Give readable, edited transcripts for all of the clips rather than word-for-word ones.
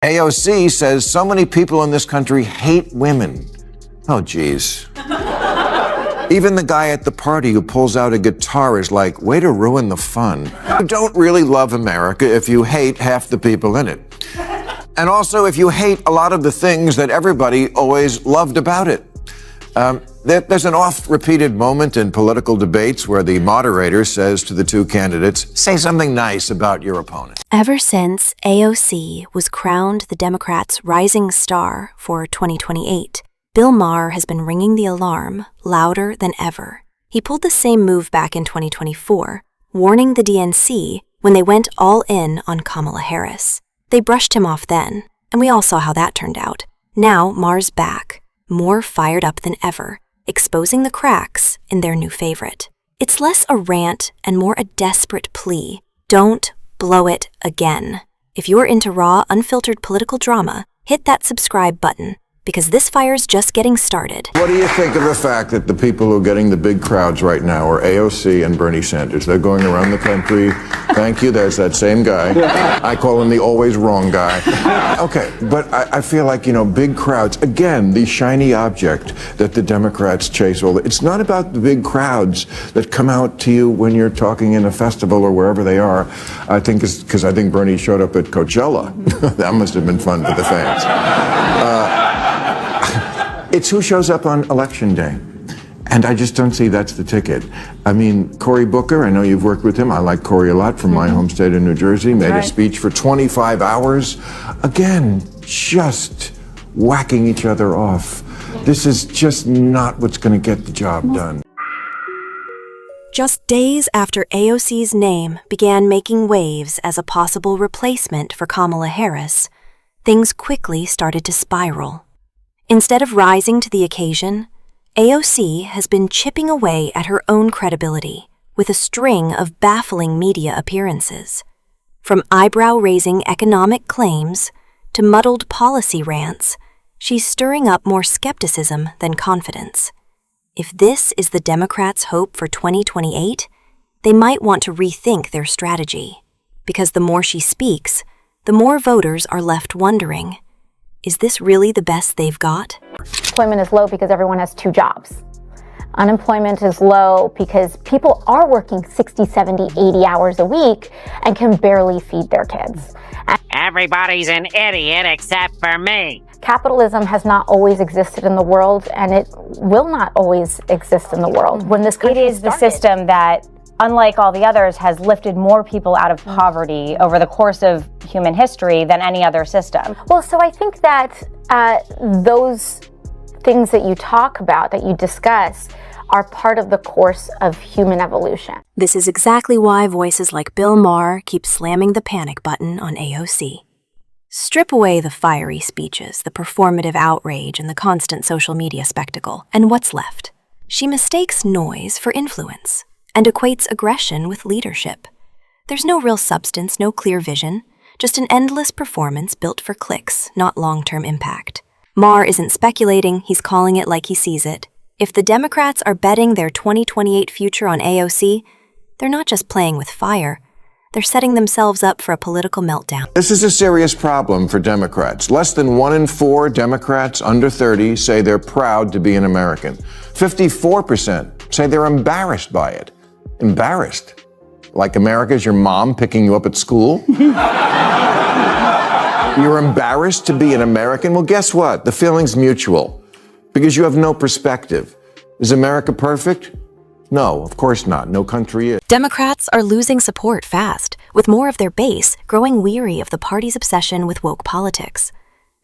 AOC says so many people in this country hate women. Oh, geez. Even the guy at the party who pulls out a guitar is like, way to ruin the fun. You don't really love America if you hate half the people in it. And also if you hate a lot of the things that everybody always loved about it. There's an oft-repeated moment in political debates where the moderator says to the two candidates, say something nice about your opponent. Ever since AOC was crowned the Democrats' rising star for 2028, Bill Maher has been ringing the alarm louder than ever. He pulled the same move back in 2024, warning the DNC when they went all in on Kamala Harris. They brushed him off then, and we all saw how that turned out. Now Maher's back, more fired up than ever, exposing the cracks in their new favorite. It's less a rant and more a desperate plea. Don't blow it again. If you're into raw, unfiltered political drama, hit that subscribe button, because this fire's just getting started. What do you think of the fact that the people who are getting the big crowds right now are AOC and Bernie Sanders? They're going around the country. Thank you, there's that same guy. I call him the always wrong guy. Okay, but I feel like, big crowds, again, the shiny object that the Democrats chase. It's not about the big crowds that come out to you when you're talking in a festival or wherever they are. I think it's because I think Bernie showed up at Coachella. That must have been fun for the fans. It's who shows up on Election Day. And I just don't see that's the ticket. I mean, Cory Booker, I know you've worked with him. I like Cory a lot from my home state of New Jersey. Made a speech for 25 hours. Again, just whacking each other off. This is just not what's going to get the job done. Just days after AOC's name began making waves as a possible replacement for Kamala Harris, things quickly started to spiral. Instead of rising to the occasion, AOC has been chipping away at her own credibility with a string of baffling media appearances. From eyebrow-raising economic claims to muddled policy rants, she's stirring up more skepticism than confidence. If this is the Democrats' hope for 2028, they might want to rethink their strategy, because the more she speaks, the more voters are left wondering, is this really the best they've got? Employment is low because everyone has two jobs. Unemployment is low because people are working 60, 70, 80 hours a week and can barely feed their kids. Everybody's an idiot except for me. Capitalism has not always existed in the world, and it will not always exist in the world. When this country It is the system that, unlike all the others, has lifted more people out of poverty over the course of human history than any other system. Well, so I think that those things that you talk about, that you discuss, are part of the course of human evolution. This is exactly why voices like Bill Maher keep slamming the panic button on AOC. Strip away the fiery speeches, the performative outrage, and the constant social media spectacle, and what's left? She mistakes noise for influence and equates aggression with leadership. There's no real substance, no clear vision, just an endless performance built for clicks, not long-term impact. Maher isn't speculating, he's calling it like he sees it. If the Democrats are betting their 2028 future on AOC, they're not just playing with fire, they're setting themselves up for a political meltdown. This is a serious problem for Democrats. Less than 1 in 4 Democrats under 30 say they're proud to be an American. 54% say they're embarrassed by it. Embarrassed? Like America's your mom picking you up at school? You're embarrassed to be an American? Well, guess what? The feeling's mutual. Because you have no perspective. Is America perfect? No, of course not. No country is. Democrats are losing support fast, with more of their base growing weary of the party's obsession with woke politics.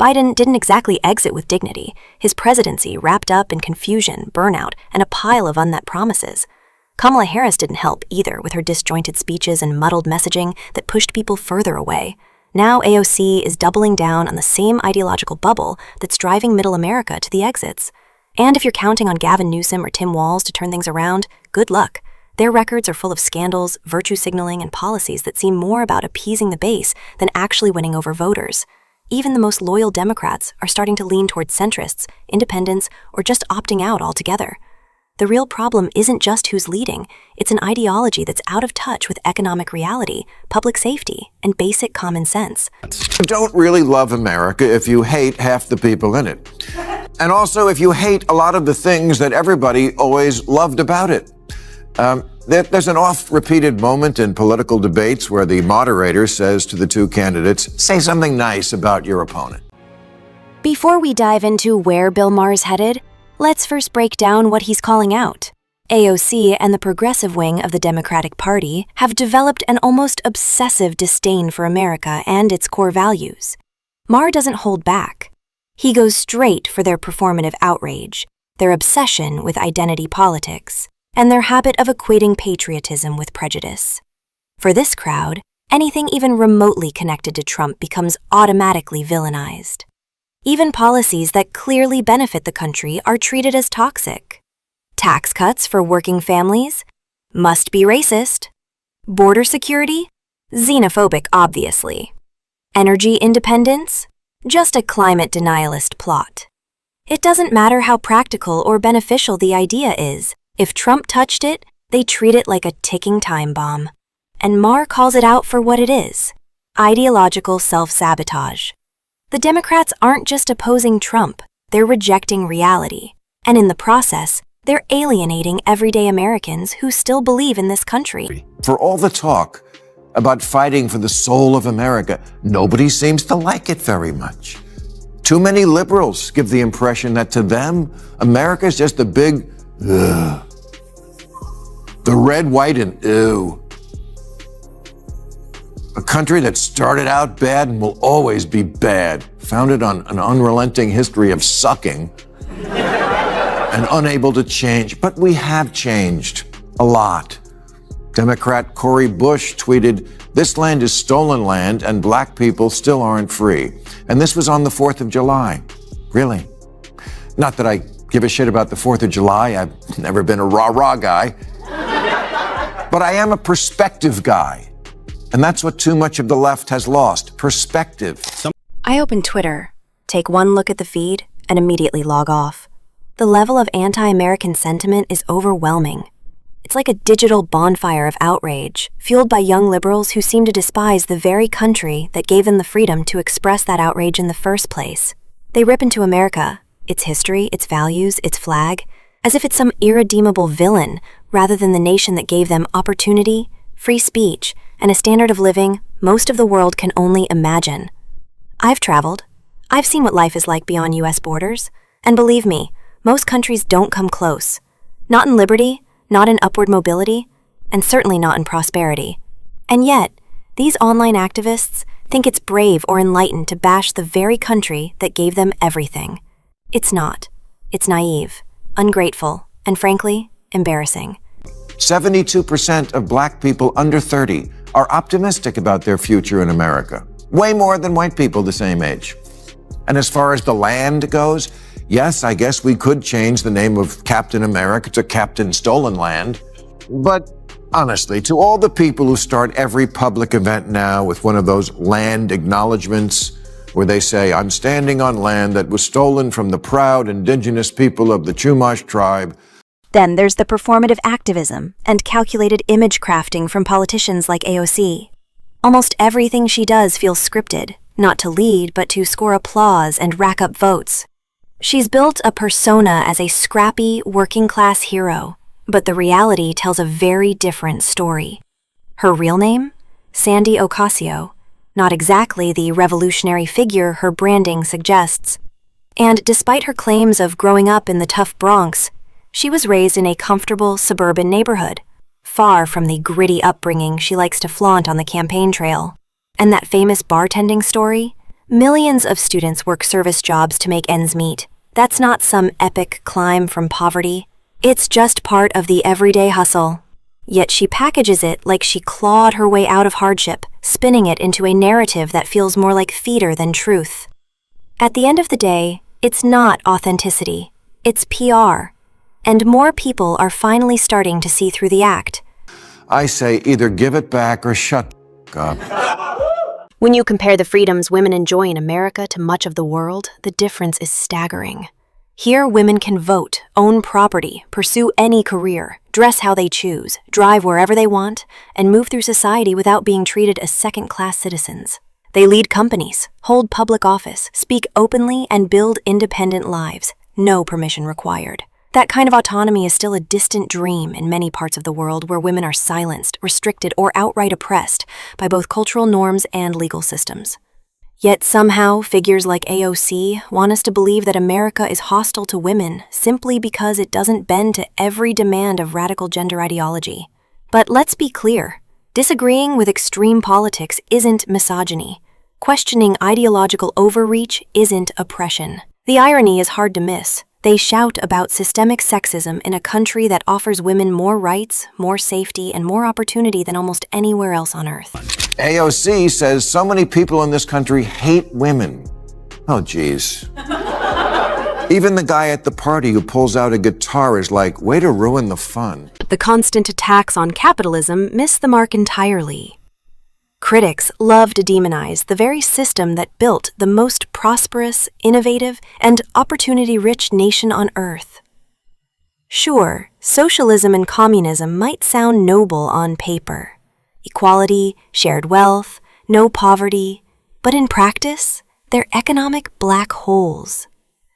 Biden didn't exactly exit with dignity, his presidency wrapped up in confusion, burnout, and a pile of unmet promises. Kamala Harris didn't help either with her disjointed speeches and muddled messaging that pushed people further away. Now AOC is doubling down on the same ideological bubble that's driving middle America to the exits. And if you're counting on Gavin Newsom or Tim Walz to turn things around, good luck. Their records are full of scandals, virtue signaling, and policies that seem more about appeasing the base than actually winning over voters. Even the most loyal Democrats are starting to lean towards centrists, independents, or just opting out altogether. The real problem isn't just who's leading, it's an ideology that's out of touch with economic reality, public safety, and basic common sense. You don't really love America if you hate half the people in it. And also if you hate a lot of the things that everybody always loved about it. There's an oft-repeated moment in political debates where the moderator says to the two candidates, say something nice about your opponent. Before we dive into where Bill Maher's headed, let's first break down what he's calling out. AOC and the progressive wing of the Democratic Party have developed an almost obsessive disdain for America and its core values. Maher doesn't hold back. He goes straight for their performative outrage, their obsession with identity politics, and their habit of equating patriotism with prejudice. For this crowd, anything even remotely connected to Trump becomes automatically villainized. Even policies that clearly benefit the country are treated as toxic. Tax cuts for working families? Must be racist. Border security? Xenophobic, obviously. Energy independence? Just a climate denialist plot. It doesn't matter how practical or beneficial the idea is. If Trump touched it, they treat it like a ticking time bomb. And Maher calls it out for what it is: ideological self-sabotage. The Democrats aren't just opposing Trump, they're rejecting reality. And in the process, they're alienating everyday Americans who still believe in this country. For all the talk about fighting for the soul of America, nobody seems to like it very much. Too many liberals give the impression that to them, America is just a big, ugh. The red, white, and ew. A country that started out bad and will always be bad, founded on an unrelenting history of sucking and unable to change. But we have changed a lot. Democrat Cori Bush tweeted, "This land is stolen land and black people still aren't free." And this was on the 4th of July. Really? Not that I give a shit about the 4th of July. I've never been a rah-rah guy. But I am a perspective guy. And that's what too much of the left has lost: perspective. I open Twitter, take one look at the feed, and immediately log off. The level of anti-American sentiment is overwhelming. It's like a digital bonfire of outrage, fueled by young liberals who seem to despise the very country that gave them the freedom to express that outrage in the first place. They rip into America, its history, its values, its flag, as if it's some irredeemable villain, rather than the nation that gave them opportunity, free speech, and a standard of living most of the world can only imagine. I've traveled. I've seen what life is like beyond U.S. borders. And believe me, most countries don't come close. Not in liberty, not in upward mobility, and certainly not in prosperity. And yet, these online activists think it's brave or enlightened to bash the very country that gave them everything. It's not. It's naive, ungrateful, and frankly, embarrassing. 72% of black people under 30 are optimistic about their future in America. Way more than white people the same age. And as far as the land goes, yes, I guess we could change the name of Captain America to Captain Stolen Land. But honestly, to all the people who start every public event now with one of those land acknowledgements where they say, "I'm standing on land that was stolen from the proud indigenous people of the Chumash tribe." Then there's the performative activism and calculated image crafting from politicians like AOC. Almost everything she does feels scripted, not to lead, but to score applause and rack up votes. She's built a persona as a scrappy, working-class hero, but the reality tells a very different story. Her real name? Sandy Ocasio, not exactly the revolutionary figure her branding suggests. And despite her claims of growing up in the tough Bronx, she was raised in a comfortable suburban neighborhood, far from the gritty upbringing she likes to flaunt on the campaign trail. And that famous bartending story? Millions of students work service jobs to make ends meet. That's not some epic climb from poverty. It's just part of the everyday hustle. Yet she packages it like she clawed her way out of hardship, spinning it into a narrative that feels more like theater than truth. At the end of the day, it's not authenticity. It's PR. And more people are finally starting to see through the act. I say either give it back or shut up. When you compare the freedoms women enjoy in America to much of the world, the difference is staggering. Here, women can vote, own property, pursue any career, dress how they choose, drive wherever they want, and move through society without being treated as second-class citizens. They lead companies, hold public office, speak openly, and build independent lives. No permission required. That kind of autonomy is still a distant dream in many parts of the world where women are silenced, restricted, or outright oppressed by both cultural norms and legal systems. Yet somehow, figures like AOC want us to believe that America is hostile to women simply because it doesn't bend to every demand of radical gender ideology. But let's be clear, disagreeing with extreme politics isn't misogyny. Questioning ideological overreach isn't oppression. The irony is hard to miss. They shout about systemic sexism in a country that offers women more rights, more safety, and more opportunity than almost anywhere else on Earth. AOC says so many people in this country hate women. Oh, geez. Even the guy at the party who pulls out a guitar is like, way to ruin the fun. The constant attacks on capitalism miss the mark entirely. Critics love to demonize the very system that built the most prosperous, innovative, and opportunity-rich nation on Earth. Sure, socialism and communism might sound noble on paper. Equality, shared wealth, no poverty, but in practice, they're economic black holes.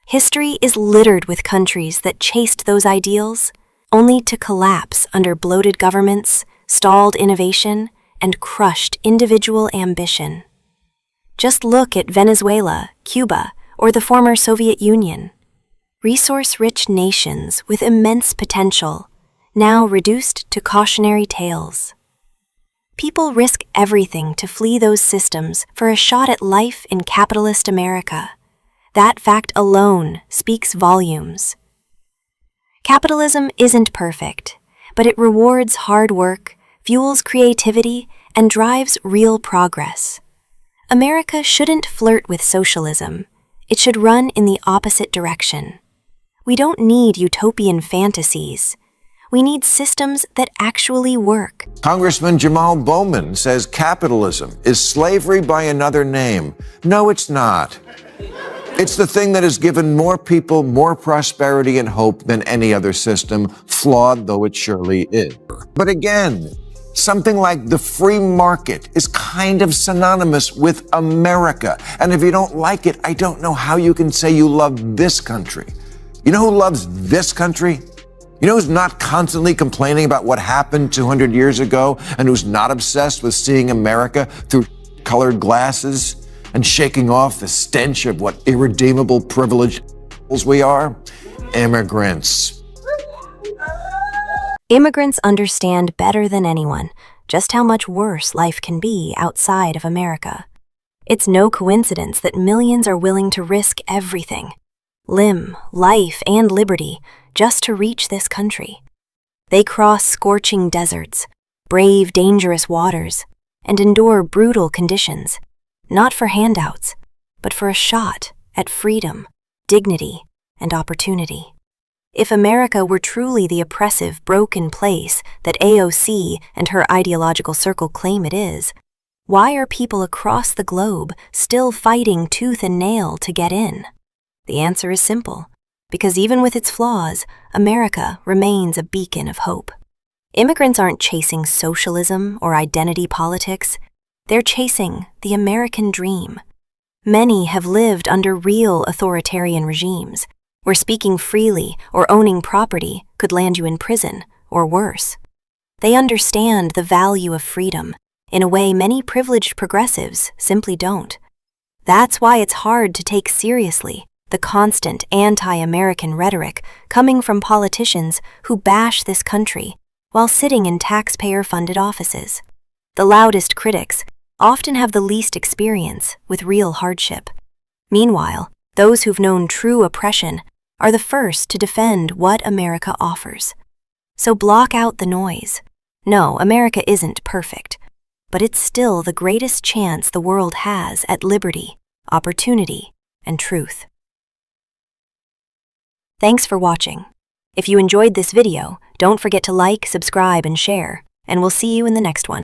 History is littered with countries that chased those ideals, only to collapse under bloated governments, stalled innovation, and crushed individual ambition. Just look at Venezuela, Cuba, or the former Soviet Union. Resource-rich nations with immense potential, now reduced to cautionary tales. People risk everything to flee those systems for a shot at life in capitalist America. That fact alone speaks volumes. Capitalism isn't perfect, but it rewards hard work, fuels creativity, and drives real progress. America shouldn't flirt with socialism. It should run in the opposite direction. We don't need utopian fantasies. We need systems that actually work. Congressman Jamal Bowman says capitalism is slavery by another name. No, it's not. It's the thing that has given more people more prosperity and hope than any other system, flawed though it surely is. But again, something like the free market is kind of synonymous with America. And if you don't like it, I don't know how you can say you love this country. You know who loves this country? You know who's not constantly complaining about what happened 200 years ago and who's not obsessed with seeing America through colored glasses and shaking off the stench of what irredeemable privileged we are? Immigrants. Immigrants understand better than anyone just how much worse life can be outside of America. It's no coincidence that millions are willing to risk everything, limb, life, and liberty, just to reach this country. They cross scorching deserts, brave dangerous waters, and endure brutal conditions, not for handouts, but for a shot at freedom, dignity, and opportunity. If America were truly the oppressive, broken place that AOC and her ideological circle claim it is, why are people across the globe still fighting tooth and nail to get in? The answer is simple. Because even with its flaws, America remains a beacon of hope. Immigrants aren't chasing socialism or identity politics. They're chasing the American dream. Many have lived under real authoritarian regimes, where speaking freely or owning property could land you in prison, or worse. They understand the value of freedom in a way many privileged progressives simply don't. That's why it's hard to take seriously the constant anti-American rhetoric coming from politicians who bash this country while sitting in taxpayer-funded offices. The loudest critics often have the least experience with real hardship. Meanwhile, those who've known true oppression are the first to defend what America offers. So block out the noise. No, America isn't perfect, but it's still the greatest chance the world has at liberty, opportunity, and truth. Thanks for watching. If you enjoyed this video, don't forget to like, subscribe, and share, and we'll see you in the next one.